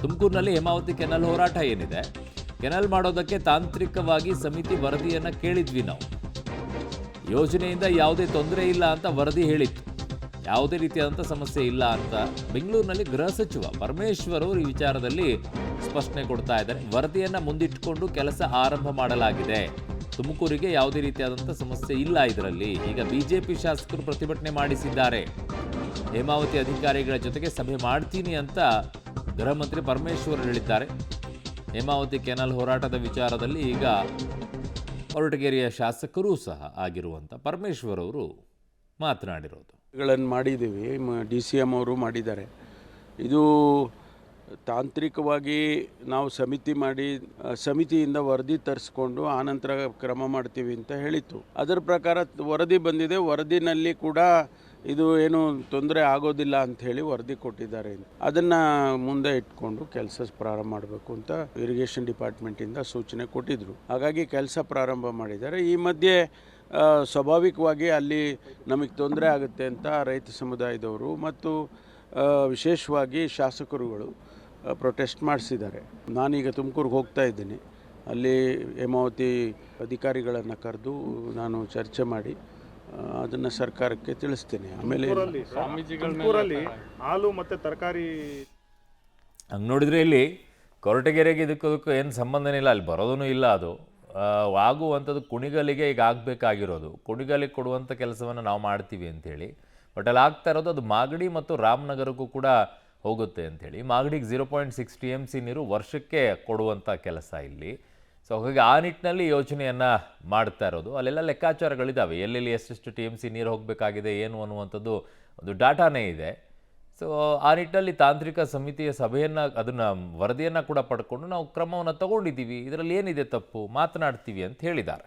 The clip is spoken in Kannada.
ತುಮಕೂರಿನಲ್ಲಿ ಹೇಮಾವತಿ ಕೆನಲ್ ಹೋರಾಟ ಏನಿದೆ, ಕೆನಲ್ ಮಾಡೋದಕ್ಕೆ ತಾಂತ್ರಿಕವಾಗಿ ಸಮಿತಿ ವರದಿಯನ್ನು ಕೇಳಿದ್ವಿ ನಾವು. ಯೋಜನೆಯಿಂದ ಯಾವುದೇ ತೊಂದರೆ ಇಲ್ಲ ಅಂತ ವರದಿ ಹೇಳಿತ್ತು. ಯಾವುದೇ ರೀತಿಯಾದಂಥ ಸಮಸ್ಯೆ ಇಲ್ಲ ಅಂತ ಬೆಂಗಳೂರಿನಲ್ಲಿ ಗೃಹ ಸಚಿವ ಪರಮೇಶ್ವರ್ ಅವರು ಈ ವಿಚಾರದಲ್ಲಿ ಸ್ಪಷ್ಟನೆ ಕೊಡ್ತಾ ಇದ್ದಾರೆ. ವರದಿಯನ್ನು ಮುಂದಿಟ್ಟುಕೊಂಡು ಕೆಲಸ ಆರಂಭ ಮಾಡಲಾಗಿದೆ. ತುಮಕೂರಿಗೆ ಯಾವುದೇ ರೀತಿಯಾದಂಥ ಸಮಸ್ಯೆ ಇಲ್ಲ ಇದರಲ್ಲಿ. ಈಗ ಬಿಜೆಪಿ ಶಾಸಕರು ಪ್ರತಿಭಟನೆ ಮಾಡಿಸಿದ್ದಾರೆ. ಹೇಮಾವತಿ ಅಧಿಕಾರಿಗಳ ಜೊತೆಗೆ ಸಭೆ ಮಾಡ್ತೀನಿ ಅಂತ ಗೃಹ ಮಂತ್ರಿ ಪರಮೇಶ್ವರ್ ಹೇಳಿದ್ದಾರೆ. ಹೇಮಾವತಿ ಕೆನಲ್ ಹೋರಾಟದ ವಿಚಾರದಲ್ಲಿ ಈಗ ಕೊರಟಗೆರೆಯ ಶಾಸಕರೂ ಸಹ ಆಗಿರುವಂಥ ಪರಮೇಶ್ವರ್ ಅವರು ಮಾತನಾಡಿರೋದು. ಮಾಡಿದ್ದೀವಿ, DCM ಅವರು ಮಾಡಿದ್ದಾರೆ. ಇದು ತಾಂತ್ರಿಕವಾಗಿ ನಾವು ಸಮಿತಿ ಮಾಡಿ ಸಮಿತಿಯಿಂದ ವರದಿ ತರಿಸ್ಕೊಂಡು ಆನಂತರ ಕ್ರಮ ಮಾಡ್ತೀವಿ ಅಂತ ಹೇಳಿತ್ತು. ಅದರ ಪ್ರಕಾರ ವರದಿ ಬಂದಿದೆ. ವರದಿನಲ್ಲಿ ಕೂಡ ಇದು ಏನು ತೊಂದರೆ ಆಗೋದಿಲ್ಲ ಅಂಥೇಳಿ ವರದಿ ಕೊಟ್ಟಿದ್ದಾರೆ. ಅದನ್ನು ಮುಂದೆ ಇಟ್ಕೊಂಡು ಕೆಲಸ ಪ್ರಾರಂಭ ಮಾಡಬೇಕು ಅಂತ ಇರಿಗೇಷನ್ ಡಿಪಾರ್ಟ್ಮೆಂಟಿಂದ ಸೂಚನೆ ಕೊಟ್ಟಿದ್ದರು. ಹಾಗಾಗಿ ಕೆಲಸ ಪ್ರಾರಂಭ ಮಾಡಿದ್ದಾರೆ. ಈ ಮಧ್ಯೆ ಸ್ವಾಭಾವಿಕವಾಗಿ ಅಲ್ಲಿ ನಮಗೆ ತೊಂದರೆ ಆಗುತ್ತೆ ಅಂತ ರೈತ ಸಮುದಾಯದವರು ಮತ್ತು ವಿಶೇಷವಾಗಿ ಶಾಸಕರುಗಳು ಪ್ರೊಟೆಸ್ಟ್ ಮಾಡಿಸಿದ್ದಾರೆ. ನಾನೀಗ ತುಮಕೂರಿಗೆ ಹೋಗ್ತಾ ಇದ್ದೀನಿ. ಅಲ್ಲಿ ಹೇಮಾವತಿ ಅಧಿಕಾರಿಗಳನ್ನು ಕರೆದು ನಾನು ಚರ್ಚೆ ಮಾಡಿ ಅದನ್ನು ಸರ್ಕಾರಕ್ಕೆ ತಿಳಿಸ್ತೇನೆ. ಆಮೇಲೆ ತುಮಕೂರಲ್ಲಿ ಹಾಲು ಮತ್ತು ತರಕಾರಿ ಹಂಗೆ ನೋಡಿದರೆ ಇಲ್ಲಿ ಕೊರಟಗೆರೆಗೆ ಇದಕ್ಕೂ ಏನು ಸಂಬಂಧನೇ ಇಲ್ಲ, ಅಲ್ಲಿ ಬರೋದೂ ಇಲ್ಲ. ಅದು ಆಗುವಂಥದ್ದು ಕುಣಿಗಲಿಗೆ ಈಗ ಆಗಬೇಕಾಗಿರೋದು. ಕುಣಿಗಲಿಗೆ ಕೊಡುವಂಥ ಕೆಲಸವನ್ನು ನಾವು ಮಾಡ್ತೀವಿ ಅಂಥೇಳಿ. ಬಟ್ ಅಲ್ಲಿ ಆಗ್ತಾ ಇರೋದು ಅದು ಮಾಗಡಿ ಮತ್ತು ರಾಮನಗರಕ್ಕೂ ಕೂಡ ಹೋಗುತ್ತೆ ಅಂಥೇಳಿ. ಮಾಗಡಿಗೆ 0.6 TMC ನೀರು ವರ್ಷಕ್ಕೆ ಕೊಡುವಂಥ ಕೆಲಸ ಇಲ್ಲಿ. ಸೊ ಹಾಗಾಗಿ ಆ ನಿಟ್ಟಿನಲ್ಲಿ ಯೋಜನೆಯನ್ನು ಮಾಡ್ತಾ ಇರೋದು. ಅಲ್ಲೆಲ್ಲ ಲೆಕ್ಕಾಚಾರಗಳಿದ್ದಾವೆ, ಎಲ್ಲೆಲ್ಲಿ ಎಷ್ಟೆಷ್ಟು TMC ನೀರು ಹೋಗಬೇಕಾಗಿದೆ ಏನು ಅನ್ನುವಂಥದ್ದು ಒಂದು ಡಾಟಾನೇ ಇದೆ. ಸೊ ಆ ನಿಟ್ಟಿನಲ್ಲಿ ತಾಂತ್ರಿಕ ಸಮಿತಿಯ ಸಭೆಯನ್ನು ಅದನ್ನು ವರದಿಯನ್ನು ಕೂಡ ಪಡ್ಕೊಂಡು ನಾವು ಕ್ರಮವನ್ನು ತಗೊಂಡಿದ್ದೀವಿ, ಇದರಲ್ಲಿ ಏನಿದೆ ತಪ್ಪು ಮಾತನಾಡ್ತೀವಿ ಅಂತ ಹೇಳಿದ್ದಾರೆ.